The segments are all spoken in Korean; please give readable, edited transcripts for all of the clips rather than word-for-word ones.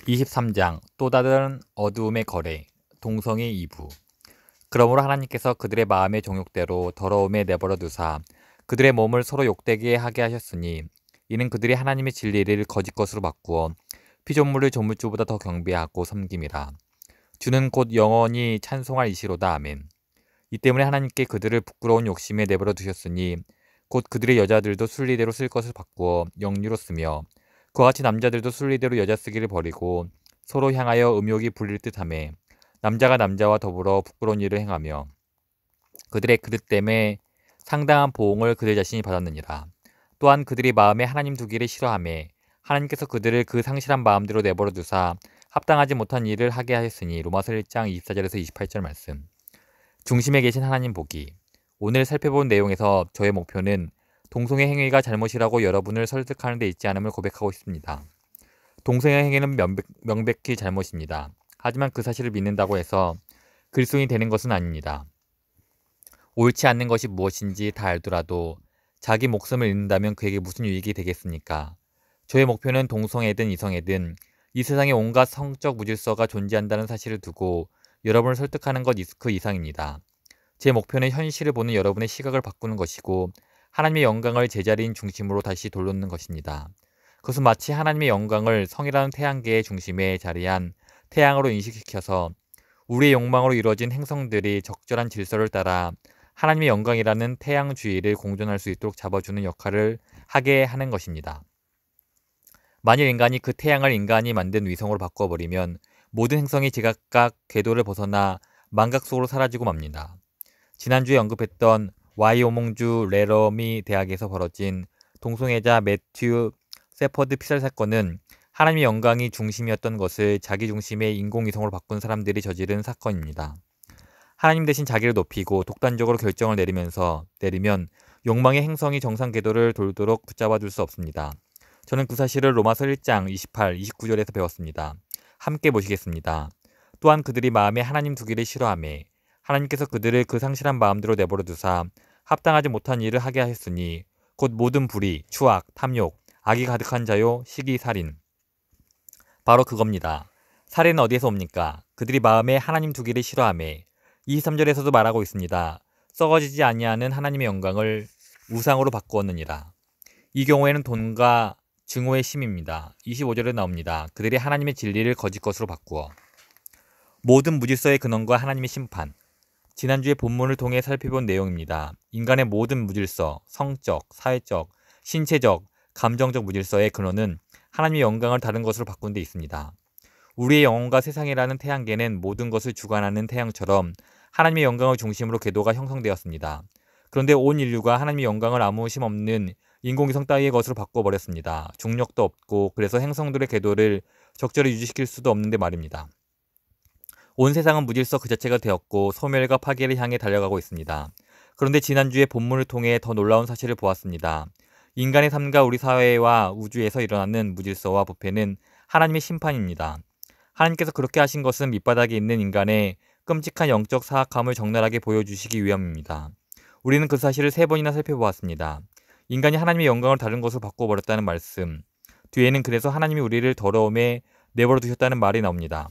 23장 또 다른 어두움의 거래 동성애 2부. 그러므로 하나님께서 그들의 마음의 정욕대로 더러움에 내버려 두사 그들의 몸을 서로 욕되게 하게 하셨으니 이는 그들이 하나님의 진리를 거짓 것으로 바꾸어 피조물을 조물주보다 더 경배하고 섬김이라. 주는 곧 영원히 찬송할 이시로다. 아멘. 이 때문에 하나님께 그들을 부끄러운 욕심에 내버려 두셨으니 곧 그들의 여자들도 순리대로 쓸 것을 바꾸어 영리로 쓰며 그와 같이 남자들도 순리대로 여자 쓰기를 버리고 서로 향하여 음욕이 불릴 듯하며 남자가 남자와 더불어 부끄러운 일을 행하며 그들의 그릇 때문에 상당한 보응을 그들 자신이 받았느니라. 또한 그들이 마음에 하나님 두기를 싫어하며 하나님께서 그들을 그 상실한 마음대로 내버려 두사 합당하지 못한 일을 하게 하였으니. 로마서 1장 24절에서 28절 말씀. 중심에 계신 하나님 보기. 오늘 살펴본 내용에서 저의 목표는 동성애 행위가 잘못이라고 여러분을 설득하는 데 있지 않음을 고백하고 싶습니다. 동성애 행위는 명백히 잘못입니다. 하지만 그 사실을 믿는다고 해서 그리스도인이 되는 것은 아닙니다. 옳지 않는 것이 무엇인지 다 알더라도 자기 목숨을 잃는다면 그에게 무슨 유익이 되겠습니까? 저의 목표는 동성애든 이성애든 이 세상에 온갖 성적 무질서가 존재한다는 사실을 두고 여러분을 설득하는 것 그 이상입니다. 제 목표는 현실을 보는 여러분의 시각을 바꾸는 것이고 하나님의 영광을 제자리인 중심으로 다시 돌려놓는 것입니다. 그것은 마치 하나님의 영광을 성이라는 태양계의 중심에 자리한 태양으로 인식시켜서 우리의 욕망으로 이루어진 행성들이 적절한 질서를 따라 하나님의 영광이라는 태양 주위를 공존할 수 있도록 잡아주는 역할을 하게 하는 것입니다. 만일 인간이 그 태양을 인간이 만든 위성으로 바꿔버리면 모든 행성이 제각각 궤도를 벗어나 망각 속으로 사라지고 맙니다. 지난주에 언급했던 와이오몽주 레러미 대학에서 벌어진 동성애자 매튜 세퍼드 피살 사건은 하나님의 영광이 중심이었던 것을 자기 중심의 인공위성으로 바꾼 사람들이 저지른 사건입니다. 하나님 대신 자기를 높이고 독단적으로 결정을 내리면 욕망의 행성이 정상 궤도를 돌도록 붙잡아둘 수 없습니다. 저는 그 사실을 로마서 1장 28, 29절에서 배웠습니다. 함께 보시겠습니다. 또한 그들이 마음에 하나님 두기를 싫어하며 하나님께서 그들을 그 상실한 마음대로 내버려 두사 합당하지 못한 일을 하게 하였으니 곧 모든 불의, 추악, 탐욕, 악이 가득한 자요, 시기, 살인. 바로 그겁니다. 살인은 어디에서 옵니까? 그들이 마음에 하나님 두기를 싫어하며 23절에서도 말하고 있습니다. 썩어지지 아니하는 하나님의 영광을 우상으로 바꾸었느니라. 이 경우에는 돈과 증오의 심입니다. 25절에 나옵니다. 그들이 하나님의 진리를 거짓 것으로 바꾸어. 모든 무질서의 근원과 하나님의 심판. 지난주에 본문을 통해 살펴본 내용입니다. 인간의 모든 무질서, 성적, 사회적, 신체적, 감정적 무질서의 근원은 하나님의 영광을 다른 것으로 바꾼 데 있습니다. 우리의 영혼과 세상이라는 태양계는 모든 것을 주관하는 태양처럼 하나님의 영광을 중심으로 궤도가 형성되었습니다. 그런데 온 인류가 하나님의 영광을 아무 힘없는 인공위성 따위의 것으로 바꿔버렸습니다. 중력도 없고 그래서 행성들의 궤도를 적절히 유지시킬 수도 없는데 말입니다. 온 세상은 무질서 그 자체가 되었고 소멸과 파괴를 향해 달려가고 있습니다. 그런데 지난주에 본문을 통해 더 놀라운 사실을 보았습니다. 인간의 삶과 우리 사회와 우주에서 일어나는 무질서와 부패는 하나님의 심판입니다. 하나님께서 그렇게 하신 것은 밑바닥에 있는 인간의 끔찍한 영적 사악함을 적나라하게 보여주시기 위함입니다. 우리는 그 사실을 3번이나 살펴보았습니다. 인간이 하나님의 영광을 다른 것으로 바꿔버렸다는 말씀, 뒤에는 그래서 하나님이 우리를 더러움에 내버려 두셨다는 말이 나옵니다.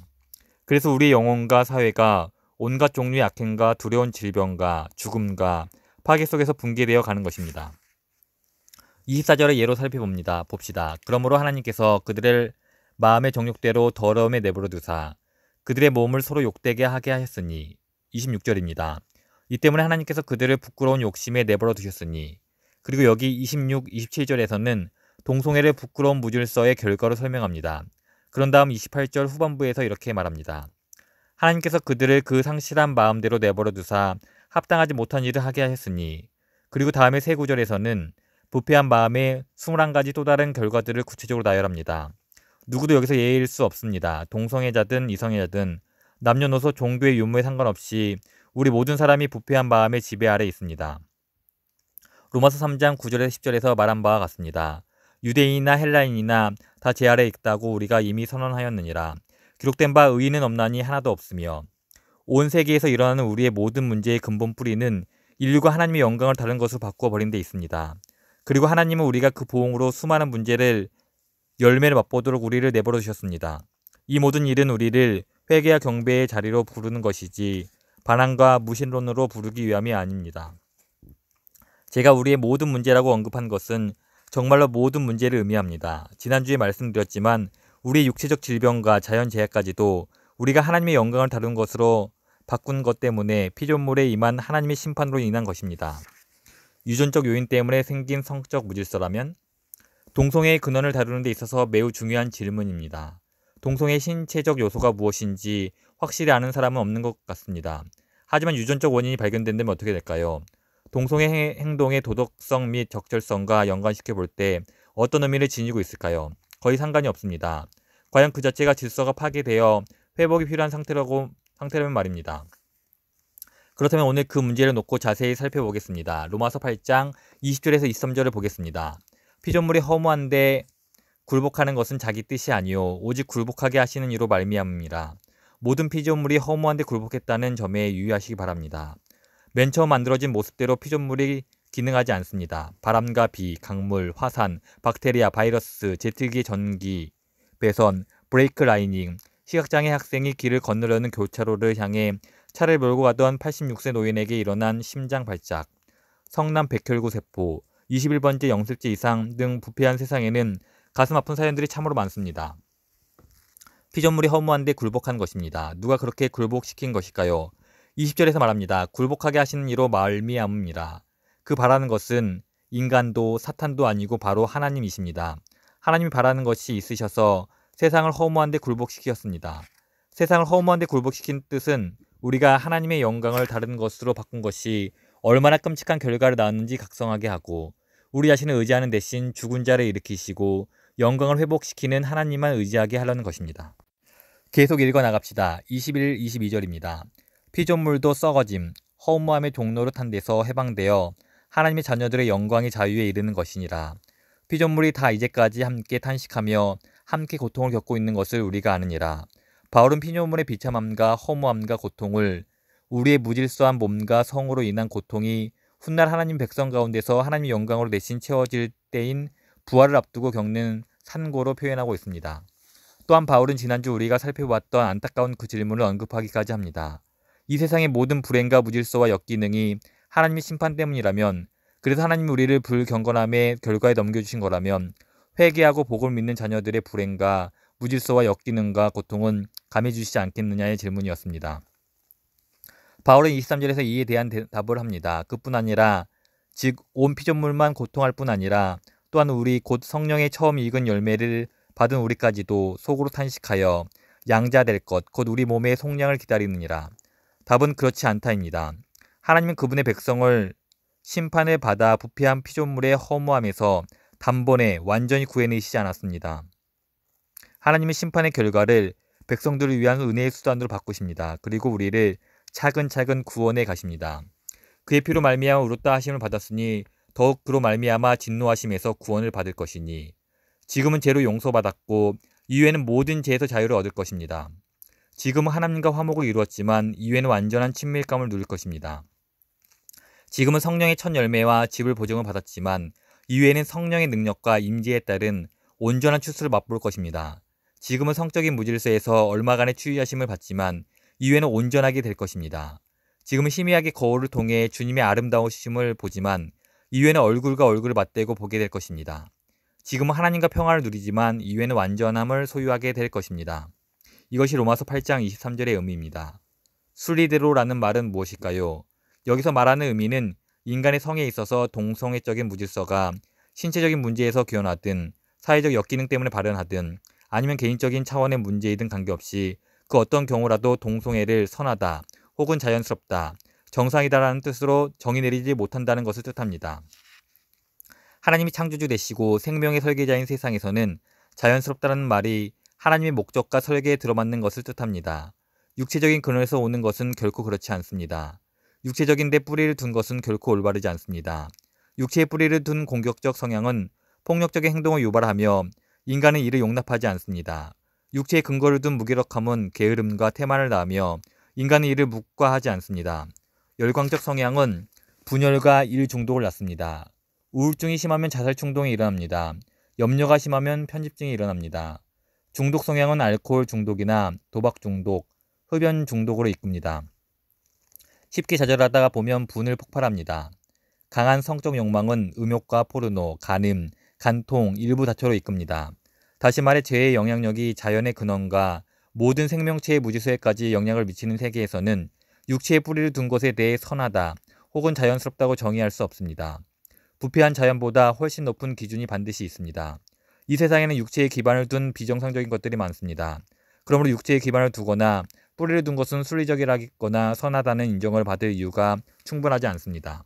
그래서 우리의 영혼과 사회가 온갖 종류의 악행과 두려운 질병과 죽음과 파괴 속에서 붕괴되어 가는 것입니다. 24절의 예로 살펴봅니다. 봅시다. 그러므로 하나님께서 그들을 마음의 정욕대로 더러움에 내버려 두사 그들의 몸을 서로 욕되게 하게 하셨으니. 26절입니다. 이 때문에 하나님께서 그들을 부끄러운 욕심에 내버려 두셨으니. 그리고 여기 26, 27절에서는 동성애를 부끄러운 무질서의 결과로 설명합니다. 그런 다음 28절 후반부에서 이렇게 말합니다. 하나님께서 그들을 그 상실한 마음대로 내버려 두사 합당하지 못한 일을 하게 하셨으니. 그리고 다음에 세 구절에서는 부패한 마음의 21가지 또 다른 결과들을 구체적으로 나열합니다. 누구도 여기서 예외일 수 없습니다. 동성애자든 이성애자든 남녀노소 종교의 유무에 상관없이 우리 모든 사람이 부패한 마음의 지배 아래 있습니다. 로마서 3장 9절에서 10절에서 말한 바와 같습니다. 유대인이나 헬라인이나 다 제 아래 있다고 우리가 이미 선언하였느니라. 기록된 바 의인은 없나니 하나도 없으며. 온 세계에서 일어나는 우리의 모든 문제의 근본 뿌리는 인류가 하나님의 영광을 다른 것으로 바꾸어 버린 데 있습니다. 그리고 하나님은 우리가 그 보응으로 수많은 문제를 열매를 맛보도록 우리를 내버려 두셨습니다. 이 모든 일은 우리를 회개와 경배의 자리로 부르는 것이지 반항과 무신론으로 부르기 위함이 아닙니다. 제가 우리의 모든 문제라고 언급한 것은 정말로 모든 문제를 의미합니다. 지난주에 말씀드렸지만 우리의 육체적 질병과 자연재해까지도 우리가 하나님의 영광을 다룬 것으로 바꾼 것 때문에 피조물에 임한 하나님의 심판으로 인한 것입니다. 유전적 요인 때문에 생긴 성적 무질서라면? 동성애의 근원을 다루는 데 있어서 매우 중요한 질문입니다. 동성애의 신체적 요소가 무엇인지 확실히 아는 사람은 없는 것 같습니다. 하지만 유전적 원인이 발견된다면 어떻게 될까요? 동성애 행동의 도덕성 및 적절성과 연관시켜 볼 때 어떤 의미를 지니고 있을까요? 거의 상관이 없습니다. 과연 그 자체가 질서가 파괴되어 회복이 필요한 상태라면 말입니다. 그렇다면 오늘 그 문제를 놓고 자세히 살펴보겠습니다. 로마서 8장 20절에서 23절을 보겠습니다. 피조물이 허무한데 굴복하는 것은 자기 뜻이 아니요 오직 굴복하게 하시는 이로 말미암음이라. 모든 피조물이 허무한데 굴복했다는 점에 유의하시기 바랍니다. 맨 처음 만들어진 모습대로 피조물이 기능하지 않습니다. 바람과 비, 강물, 화산, 박테리아, 바이러스, 제트기, 전기, 배선, 브레이크 라이닝, 시각장애 학생이 길을 건너려는 교차로를 향해 차를 몰고 가던 86세 노인에게 일어난 심장 발작, 성남 백혈구 세포, 21번째 영습제 이상 등 부패한 세상에는 가슴 아픈 사연들이 참으로 많습니다. 피조물이 허무한데 굴복한 것입니다. 누가 그렇게 굴복시킨 것일까요? 20절에서 말합니다. 굴복하게 하시는 이로 말미암음이라. 그 바라는 것은 인간도 사탄도 아니고 바로 하나님이십니다. 하나님이 바라는 것이 있으셔서 세상을 허무한데 굴복시켰습니다. 세상을 허무한데 굴복시킨 뜻은 우리가 하나님의 영광을 다른 것으로 바꾼 것이 얼마나 끔찍한 결과를 낳았는지 각성하게 하고 우리 자신을 의지하는 대신 죽은 자를 일으키시고 영광을 회복시키는 하나님만 의지하게 하려는 것입니다. 계속 읽어 나갑시다. 21, 22절입니다. 피조물도 썩어짐, 허무함의 종노릇한 데서 해방되어 하나님의 자녀들의 영광의 자유에 이르는 것이니라. 피조물이 다 이제까지 함께 탄식하며 함께 고통을 겪고 있는 것을 우리가 아느니라. 바울은 피조물의 비참함과 허무함과 고통을 우리의 무질서한 몸과 성으로 인한 고통이 훗날 하나님 백성 가운데서 하나님의 영광으로 대신 채워질 때인 부활을 앞두고 겪는 산고로 표현하고 있습니다. 또한 바울은 지난주 우리가 살펴봤던 안타까운 그 질문을 언급하기까지 합니다. 이 세상의 모든 불행과 무질서와 역기능이 하나님의 심판 때문이라면, 그래서 하나님이 우리를 불경건함의 결과에 넘겨주신 거라면 회개하고 복을 믿는 자녀들의 불행과 무질서와 역기능과 고통은 감해주시지 않겠느냐의 질문이었습니다. 바울은 23절에서 이에 대한 답을 합니다. 그뿐 아니라 즉 온 피조물만 고통할 뿐 아니라 또한 우리 곧 성령의 처음 익은 열매를 받은 우리까지도 속으로 탄식하여 양자될 것 곧 우리 몸의 속량을 기다리느니라. 답은 그렇지 않다입니다. 하나님은 그분의 백성을 심판을 받아 부패한 피조물의 허무함에서 단번에 완전히 구해내시지 않았습니다. 하나님의 심판의 결과를 백성들을 위한 은혜의 수단으로 바꾸십니다. 그리고 우리를 차근차근 구원해 가십니다. 그의 피로 말미암아 의롭다 하심을 받았으니 더욱 그로 말미암아 진노하심에서 구원을 받을 것이니 지금은 죄로 용서받았고 이후에는 모든 죄에서 자유를 얻을 것입니다. 지금은 하나님과 화목을 이루었지만 이후에는 완전한 친밀감을 누릴 것입니다. 지금은 성령의 첫 열매와 집을 보증을 받았지만 이후에는 성령의 능력과 임재에 따른 온전한 추수를 맛볼 것입니다. 지금은 성적인 무질서에서 얼마간의 추위하심을 받지만 이후에는 온전하게 될 것입니다. 지금은 희미하게 거울을 통해 주님의 아름다우심을 보지만 이후에는 얼굴과 얼굴을 맞대고 보게 될 것입니다. 지금은 하나님과 평화를 누리지만 이후에는 완전함을 소유하게 될 것입니다. 이것이 로마서 8장 23절의 의미입니다. 순리대로라는 말은 무엇일까요? 여기서 말하는 의미는 인간의 성에 있어서 동성애적인 무질서가 신체적인 문제에서 기원하든 사회적 역기능 때문에 발현하든 아니면 개인적인 차원의 문제이든 관계없이 그 어떤 경우라도 동성애를 선하다 혹은 자연스럽다, 정상이다라는 뜻으로 정의 내리지 못한다는 것을 뜻합니다. 하나님이 창조주 되시고 생명의 설계자인 세상에서는 자연스럽다는 말이 하나님의 목적과 설계에 들어맞는 것을 뜻합니다. 육체적인 근원에서 오는 것은 결코 그렇지 않습니다. 육체적인 데 뿌리를 둔 것은 결코 올바르지 않습니다. 육체에 뿌리를 둔 공격적 성향은 폭력적인 행동을 유발하며 인간은 이를 용납하지 않습니다. 육체에 근거를 둔 무기력함은 게으름과 태만을 낳으며 인간은 이를 묵과하지 않습니다. 열광적 성향은 분열과 일 중독을 낳습니다. 우울증이 심하면 자살 충동이 일어납니다. 염려가 심하면 편집증이 일어납니다. 중독 성향은 알코올 중독이나 도박 중독, 흡연 중독으로 이끕니다. 쉽게 좌절하다가 보면 분을 폭발합니다. 강한 성적 욕망은 음욕과 포르노, 간음, 간통, 일부 다초로 이끕니다. 다시 말해 죄의 영향력이 자연의 근원과 모든 생명체의 무지수에까지 영향을 미치는 세계에서는 육체의 뿌리를 둔 것에 대해 선하다 혹은 자연스럽다고 정의할 수 없습니다. 부패한 자연보다 훨씬 높은 기준이 반드시 있습니다. 이 세상에는 육체에 기반을 둔 비정상적인 것들이 많습니다. 그러므로 육체에 기반을 두거나 뿌리를 둔 것은 순리적이라거나 선하다는 인정을 받을 이유가 충분하지 않습니다.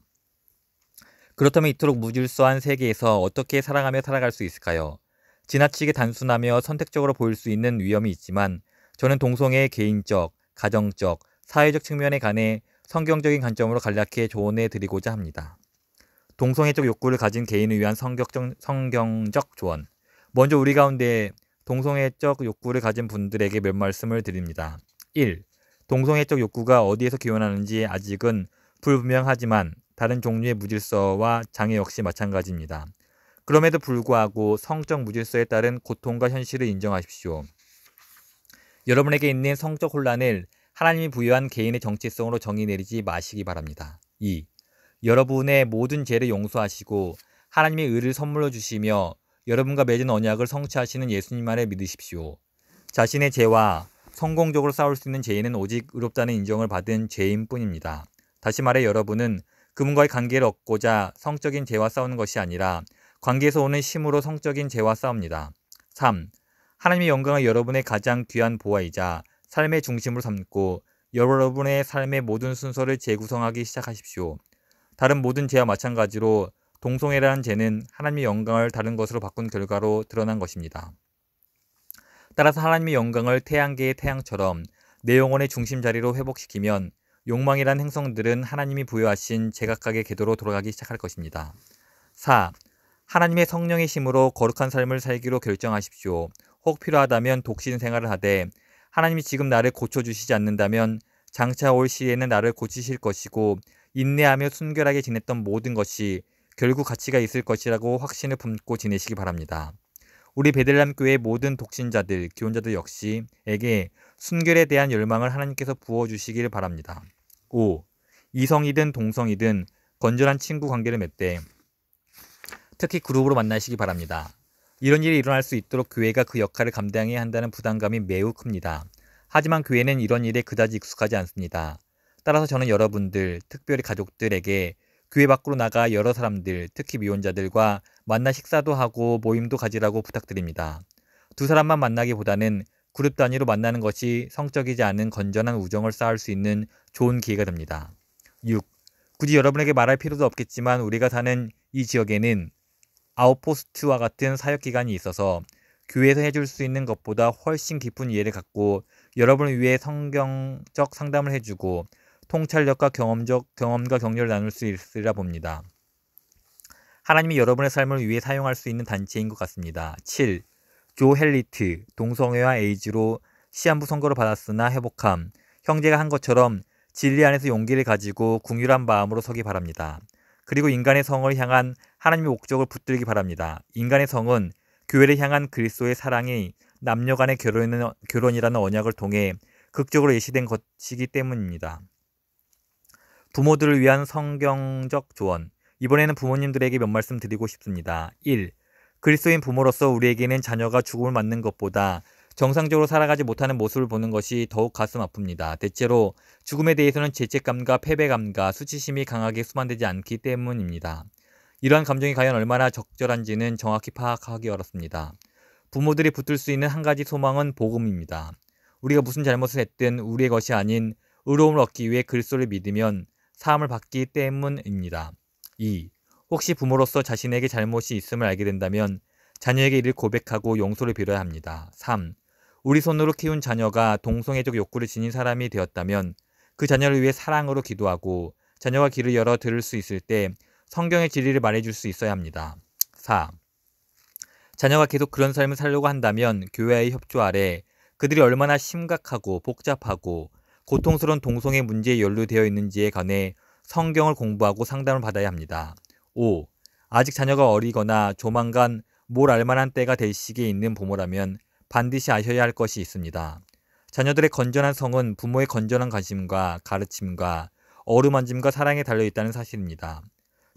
그렇다면 이토록 무질서한 세계에서 어떻게 사랑하며 살아갈 수 있을까요? 지나치게 단순하며 선택적으로 보일 수 있는 위험이 있지만 저는 동성애의 개인적, 가정적, 사회적 측면에 관해 성경적인 관점으로 간략히 조언해 드리고자 합니다. 동성애적 욕구를 가진 개인을 위한 성경적 조언. 먼저 우리 가운데 동성애적 욕구를 가진 분들에게 몇 말씀을 드립니다. 1. 동성애적 욕구가 어디에서 기원하는지 아직은 불분명하지만 다른 종류의 무질서와 장애 역시 마찬가지입니다. 그럼에도 불구하고 성적 무질서에 따른 고통과 현실을 인정하십시오. 여러분에게 있는 성적 혼란을 하나님이 부여한 개인의 정체성으로 정의 내리지 마시기 바랍니다. 2. 여러분의 모든 죄를 용서하시고 하나님의 의를 선물로 주시며 여러분과 맺은 언약을 성취하시는 예수님만을 믿으십시오. 자신의 죄와 성공적으로 싸울 수 있는 죄인은 오직 의롭다는 인정을 받은 죄인 뿐입니다. 다시 말해 여러분은 그분과의 관계를 얻고자 성적인 죄와 싸우는 것이 아니라 관계에서 오는 힘으로 성적인 죄와 싸웁니다. 3. 하나님의 영광을 여러분의 가장 귀한 보화이자 삶의 중심으로 삼고 여러분의 삶의 모든 순서를 재구성하기 시작하십시오. 다른 모든 죄와 마찬가지로 동성애라는 죄는 하나님의 영광을 다른 것으로 바꾼 결과로 드러난 것입니다. 따라서 하나님의 영광을 태양계의 태양처럼 내 영혼의 중심 자리로 회복시키면 욕망이란 행성들은 하나님이 부여하신 제각각의 궤도로 돌아가기 시작할 것입니다. 4. 하나님의 성령의 힘으로 거룩한 삶을 살기로 결정하십시오. 혹 필요하다면 독신 생활을 하되 하나님이 지금 나를 고쳐주시지 않는다면 장차 올 시에는 나를 고치실 것이고 인내하며 순결하게 지냈던 모든 것이 결국 가치가 있을 것이라고 확신을 품고 지내시기 바랍니다. 우리 베들레헴 교회의 모든 독신자들, 기혼자들 역시에게 순결에 대한 열망을 하나님께서 부어주시길 바랍니다. 5. 이성이든 동성이든 건전한 친구 관계를 맺되 특히 그룹으로 만나시기 바랍니다. 이런 일이 일어날 수 있도록 교회가 그 역할을 감당해야 한다는 부담감이 매우 큽니다. 하지만 교회는 이런 일에 그다지 익숙하지 않습니다. 따라서 저는 여러분들, 특별히 가족들에게 교회 밖으로 나가 여러 사람들, 특히 미혼자들과 만나 식사도 하고 모임도 가지라고 부탁드립니다. 두 사람만 만나기보다는 그룹 단위로 만나는 것이 성적이지 않은 건전한 우정을 쌓을 수 있는 좋은 기회가 됩니다. 6. 굳이 여러분에게 말할 필요도 없겠지만 우리가 사는 이 지역에는 아웃포스트와 같은 사역기관이 있어서 교회에서 해줄 수 있는 것보다 훨씬 깊은 이해를 갖고 여러분을 위해 성경적 상담을 해주고 통찰력과 경험과 격려를 나눌 수 있으리라 봅니다. 하나님이 여러분의 삶을 위해 사용할 수 있는 단체인 것 같습니다. 7. 조 헬리트, 동성애와 에이즈로 시한부 선고를 받았으나 회복함, 형제가 한 것처럼 진리 안에서 용기를 가지고 궁휼한 마음으로 서기 바랍니다. 그리고 인간의 성을 향한 하나님의 목적을 붙들기 바랍니다. 인간의 성은 교회를 향한 그리스도의 사랑이 남녀 간의 결혼이라는 언약을 통해 극적으로 예시된 것이기 때문입니다. 부모들을 위한 성경적 조언. 이번에는 부모님들에게 몇 말씀 드리고 싶습니다. 1. 그리스도인 부모로서 우리에게는 자녀가 죽음을 맞는 것보다 정상적으로 살아가지 못하는 모습을 보는 것이 더욱 가슴 아픕니다. 대체로 죽음에 대해서는 죄책감과 패배감과 수치심이 강하게 수반되지 않기 때문입니다. 이러한 감정이 과연 얼마나 적절한지는 정확히 파악하기 어렵습니다. 부모들이 붙들 수 있는 한 가지 소망은 복음입니다. 우리가 무슨 잘못을 했든 우리의 것이 아닌 의로움을 얻기 위해 그리스도를 믿으면 사함을 받기 때문입니다. 2. 혹시 부모로서 자신에게 잘못이 있음을 알게 된다면 자녀에게 이를 고백하고 용서를 빌어야 합니다. 3. 우리 손으로 키운 자녀가 동성애적 욕구를 지닌 사람이 되었다면 그 자녀를 위해 사랑으로 기도하고 자녀가 귀를 열어 들을 수 있을 때 성경의 진리를 말해줄 수 있어야 합니다. 4. 자녀가 계속 그런 삶을 살려고 한다면 교회의 협조 아래 그들이 얼마나 심각하고 복잡하고 고통스러운 동성애 문제에 연루되어 있는지에 관해 성경을 공부하고 상담을 받아야 합니다. 5. 아직 자녀가 어리거나 조만간 뭘 알만한 때가 될 시기에 있는 부모라면 반드시 아셔야 할 것이 있습니다. 자녀들의 건전한 성은 부모의 건전한 관심과 가르침과 어루만짐과 사랑에 달려있다는 사실입니다.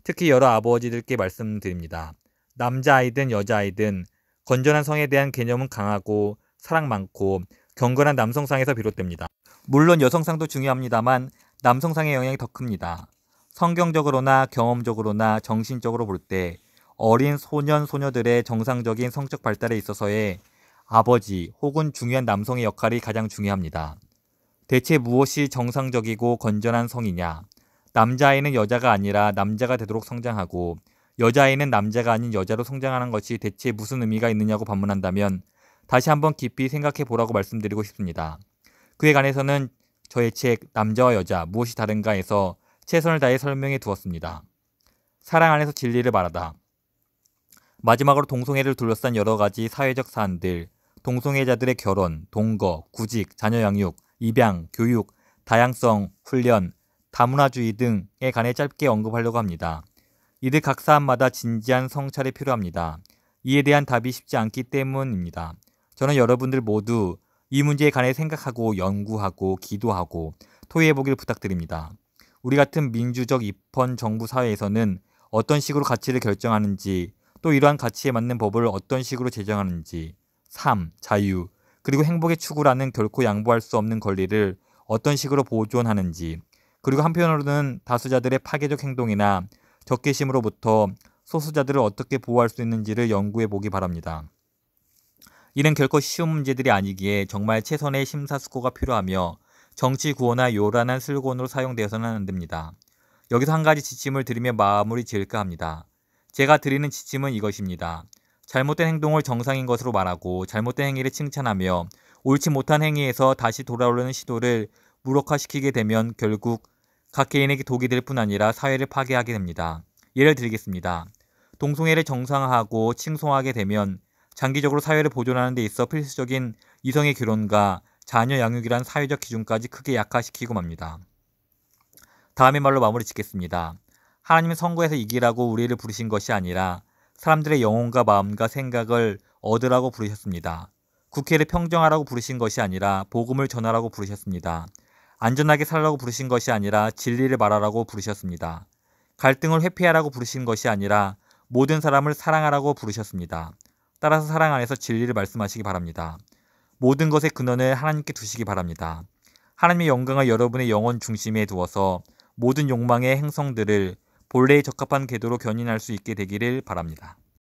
특히 여러 아버지들께 말씀드립니다. 남자아이든 여자아이든 건전한 성에 대한 개념은 강하고 사랑 많고 경건한 남성상에서 비롯됩니다. 물론 여성상도 중요합니다만 남성상의 영향이 더 큽니다. 성경적으로나 경험적으로나 정신적으로 볼 때 어린 소년, 소녀들의 정상적인 성적 발달에 있어서의 아버지 혹은 중요한 남성의 역할이 가장 중요합니다. 대체 무엇이 정상적이고 건전한 성이냐? 남자아이는 여자가 아니라 남자가 되도록 성장하고 여자아이는 남자가 아닌 여자로 성장하는 것이 대체 무슨 의미가 있느냐고 반문한다면 다시 한번 깊이 생각해 보라고 말씀드리고 싶습니다. 그에 관해서는 저의 책 남자와 여자 무엇이 다른가에서 최선을 다해 설명해 두었습니다. 사랑 안에서 진리를 말하다. 마지막으로 동성애를 둘러싼 여러 가지 사회적 사안들, 동성애자들의 결혼, 동거, 구직, 자녀 양육, 입양, 교육, 다양성, 훈련, 다문화주의 등에 관해 짧게 언급하려고 합니다. 이들 각 사안마다 진지한 성찰이 필요합니다. 이에 대한 답이 쉽지 않기 때문입니다. 저는 여러분들 모두 이 문제에 관해 생각하고 연구하고 기도하고 토의해보길 부탁드립니다. 우리 같은 민주적 입헌 정부 사회에서는 어떤 식으로 가치를 결정하는지 또 이러한 가치에 맞는 법을 어떤 식으로 제정하는지 삶, 자유, 그리고 행복의 추구라는 결코 양보할 수 없는 권리를 어떤 식으로 보존하는지 그리고 한편으로는 다수자들의 파괴적 행동이나 적개심으로부터 소수자들을 어떻게 보호할 수 있는지를 연구해 보기 바랍니다. 이는 결코 쉬운 문제들이 아니기에 정말 최선의 심사숙고가 필요하며 정치 구호나 요란한 슬로건으로 사용되어서는 안 됩니다. 여기서 한 가지 지침을 드리며 마무리 지을까 합니다. 제가 드리는 지침은 이것입니다. 잘못된 행동을 정상인 것으로 말하고 잘못된 행위를 칭찬하며 옳지 못한 행위에서 다시 돌아오려는 시도를 무력화시키게 되면 결국 각 개인에게 독이 될 뿐 아니라 사회를 파괴하게 됩니다. 예를 드리겠습니다. 동성애를 정상화하고 칭송하게 되면 장기적으로 사회를 보존하는 데 있어 필수적인 이성의 결혼과 자녀 양육이란 사회적 기준까지 크게 약화시키고 맙니다. 다음의 말로 마무리 짓겠습니다. 하나님은 선거에서 이기라고 우리를 부르신 것이 아니라 사람들의 영혼과 마음과 생각을 얻으라고 부르셨습니다. 국회를 평정하라고 부르신 것이 아니라 복음을 전하라고 부르셨습니다. 안전하게 살라고 부르신 것이 아니라 진리를 말하라고 부르셨습니다. 갈등을 회피하라고 부르신 것이 아니라 모든 사람을 사랑하라고 부르셨습니다. 따라서 사랑 안에서 진리를 말씀하시기 바랍니다. 모든 것의 근원을 하나님께 두시기 바랍니다. 하나님의 영광을 여러분의 영혼 중심에 두어서 모든 욕망의 행성들을 본래에 적합한 궤도로 견인할 수 있게 되기를 바랍니다.